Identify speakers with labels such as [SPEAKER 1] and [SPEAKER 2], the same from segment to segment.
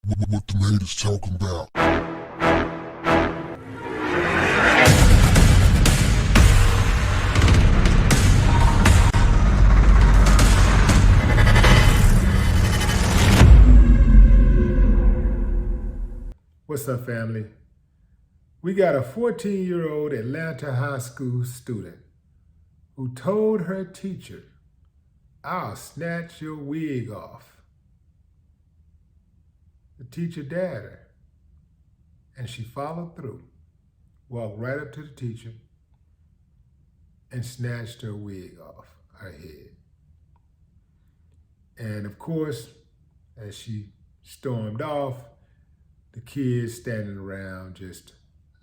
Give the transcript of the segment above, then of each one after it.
[SPEAKER 1] What the haters talking about?
[SPEAKER 2] What's up, family? We got a 14-year-old Atlanta high school student who told her teacher, "I'll snatch your wig off." The teacher dared her, and she followed through, walked right up to the teacher, and snatched her wig off her head. And of course, as she stormed off, the kids standing around just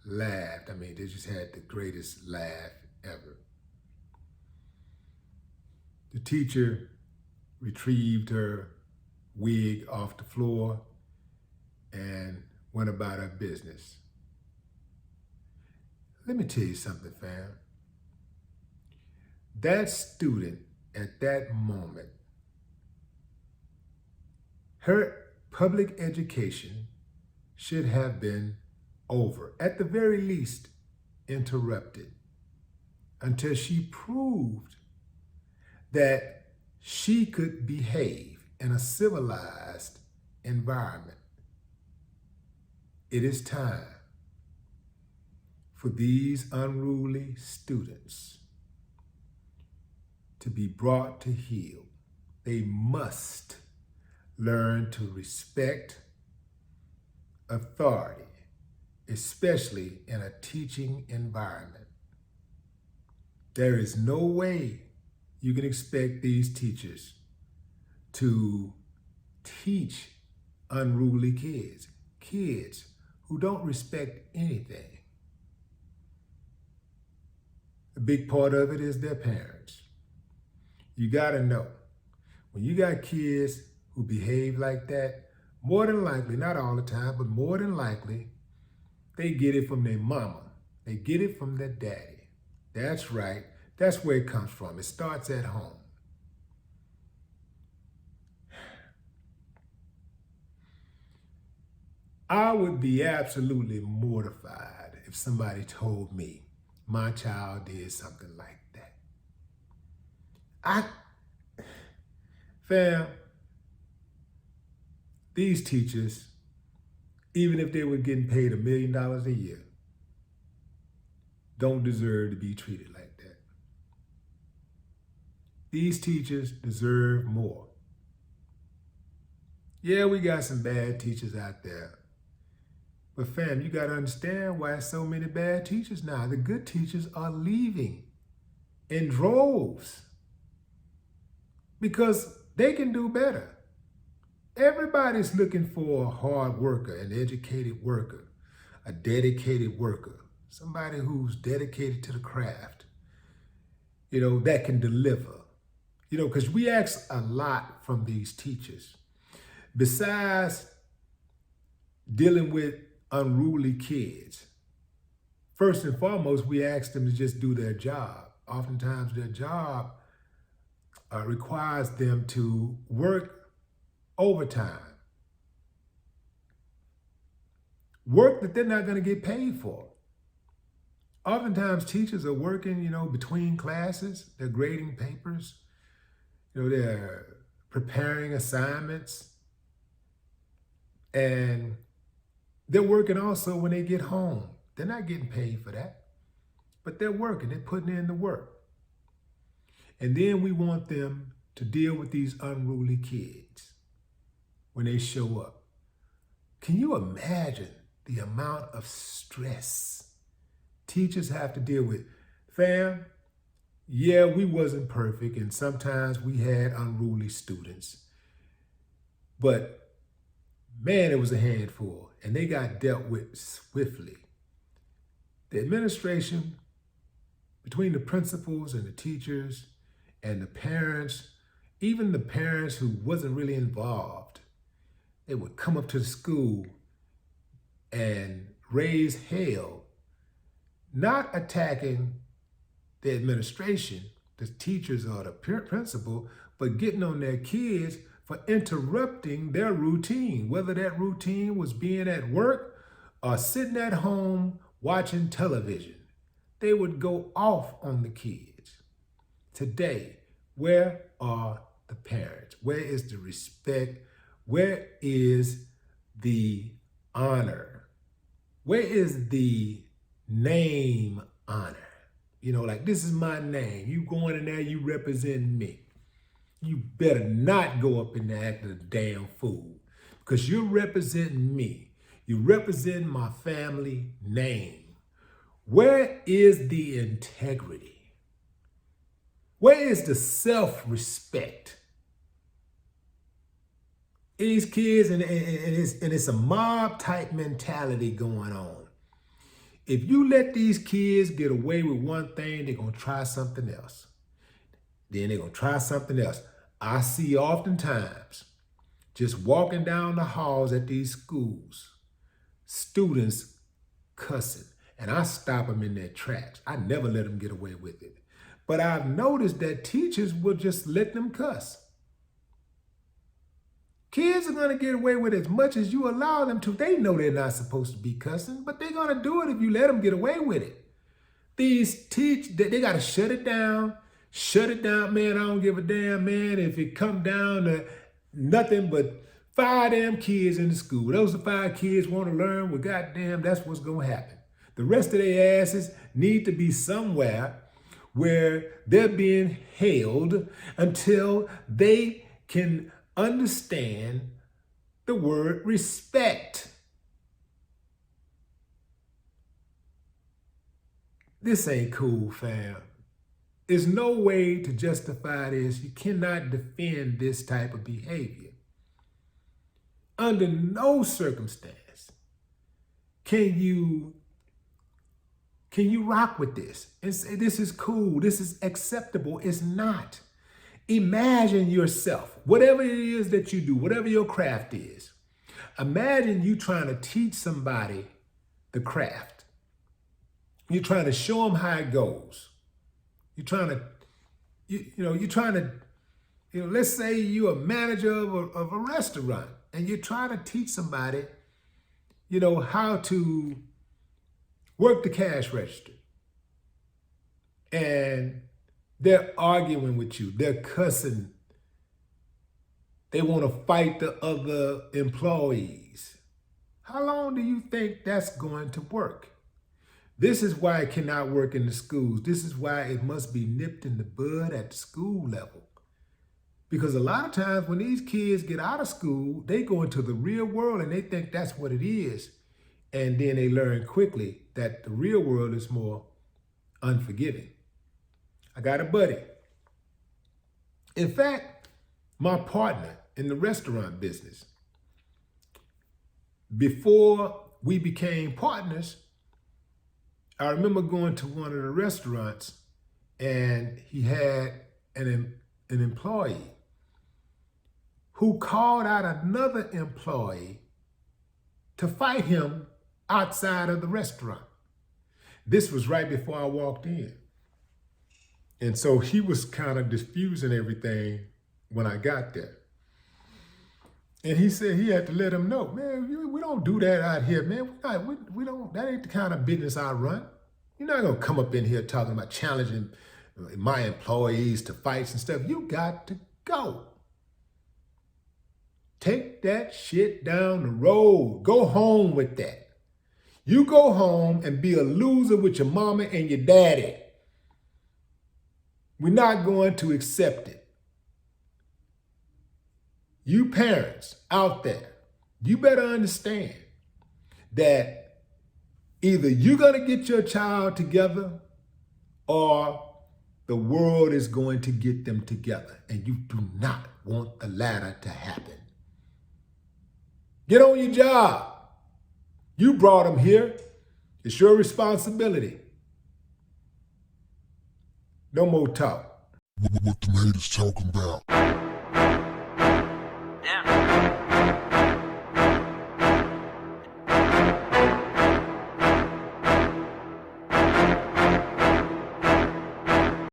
[SPEAKER 2] laughed. I mean, they just had the greatest laugh ever. The teacher retrieved her wig off the floor and went about her business. Let me tell you something, fam. That student at that moment, her public education should have been over, at the very least interrupted, until she proved that she could behave in a civilized environment. It is time for these unruly students to be brought to heel. They must learn to respect authority, especially in a teaching environment. There is no way you can expect these teachers to teach unruly kids who don't respect anything. A big part of it is their parents. You gotta know, when you got kids who behave like that, more than likely, not all the time, but more than likely, they get it from their mama. They get it from their daddy. That's right. That's where it comes from. It starts at home. I would be absolutely mortified if somebody told me my child did something like that. Fam, these teachers, even if they were getting paid $1 million a year, don't deserve to be treated like that. These teachers deserve more. Yeah, we got some bad teachers out there. But fam, you got to understand why so many bad teachers now. The good teachers are leaving in droves because they can do better. Everybody's looking for a hard worker, an educated worker, a dedicated worker, somebody who's dedicated to the craft, that can deliver. Because we ask a lot from these teachers. Besides dealing with unruly kids, first and foremost, we ask them to just do their job. Oftentimes their job requires them to work overtime, work that they're not going to get paid for. Oftentimes teachers are working, between classes. They're grading papers, they're preparing assignments, and they're working also when they get home. They're not getting paid for that, but they're working, they're putting in the work. And then we want them to deal with these unruly kids when they show up. Can you imagine the amount of stress teachers have to deal with? Fam, yeah, we wasn't perfect, and sometimes we had unruly students. But man, it was a handful, and they got dealt with swiftly. The administration, between the principals and the teachers and the parents, even the parents who wasn't really involved, they would come up to the school and raise hell, not attacking the administration, the teachers or the principal, but getting on their kids for interrupting their routine, whether that routine was being at work or sitting at home watching television. They would go off on the kids. Today, where are the parents? Where is the respect? Where is the honor? Where is the name honor? You know, like, this is my name. You going in there, you represent me. You better not go up in there acting a damn fool, because you're representing me. You represent my family name. Where is the integrity? Where is the self-respect? These kids, and it's a mob type mentality going on. If you let these kids get away with one thing, they're going to try something else. Then they're going to try something else. I see oftentimes, just walking down the halls at these schools, students cussing, and I stop them in their tracks. I never let them get away with it. But I've noticed that teachers will just let them cuss. Kids are going to get away with as much as you allow them to. They know they're not supposed to be cussing, but they're going to do it if you let them get away with it. These they got to shut it down. Shut it down, man. I don't give a damn, man. If it come down to nothing but 5 damn kids in the school, those are 5 kids want to learn, well, goddamn, that's what's going to happen. The rest of their asses need to be somewhere where they're being held until they can understand the word respect. This ain't cool, fam. There's no way to justify this. You cannot defend this type of behavior. Under no circumstance can you rock with this and say this is cool, this is acceptable. It's not. Imagine yourself, whatever it is that you do, whatever your craft is, imagine you trying to teach somebody the craft. You're trying to show them how it goes. You're trying to, let's say you're a manager of a restaurant and you're trying to teach somebody, how to work the cash register. And they're arguing with you. They're cussing. They want to fight the other employees. How long do you think that's going to work? This is why it cannot work in the schools. This is why it must be nipped in the bud at the school level. Because a lot of times when these kids get out of school, they go into the real world and they think that's what it is. And then they learn quickly that the real world is more unforgiving. I got a buddy. In fact, my partner in the restaurant business, before we became partners, I remember going to one of the restaurants and he had an employee who called out another employee to fight him outside of the restaurant. This was right before I walked in. And so he was kind of diffusing everything when I got there. And he said he had to let him know, man, we don't do that out here, man. We don't, that ain't the kind of business I run. You're not gonna come up in here talking about challenging my employees to fights and stuff. You got to go. Take that shit down the road. Go home with that. You go home and be a loser with your mama and your daddy. We're not going to accept it. You parents out there, you better understand that either you're going to get your child together or the world is going to get them together. And you do not want the latter to happen. Get on your job. You brought them here. It's your responsibility. No more talk.
[SPEAKER 1] What the haters talking about?
[SPEAKER 3] Yeah.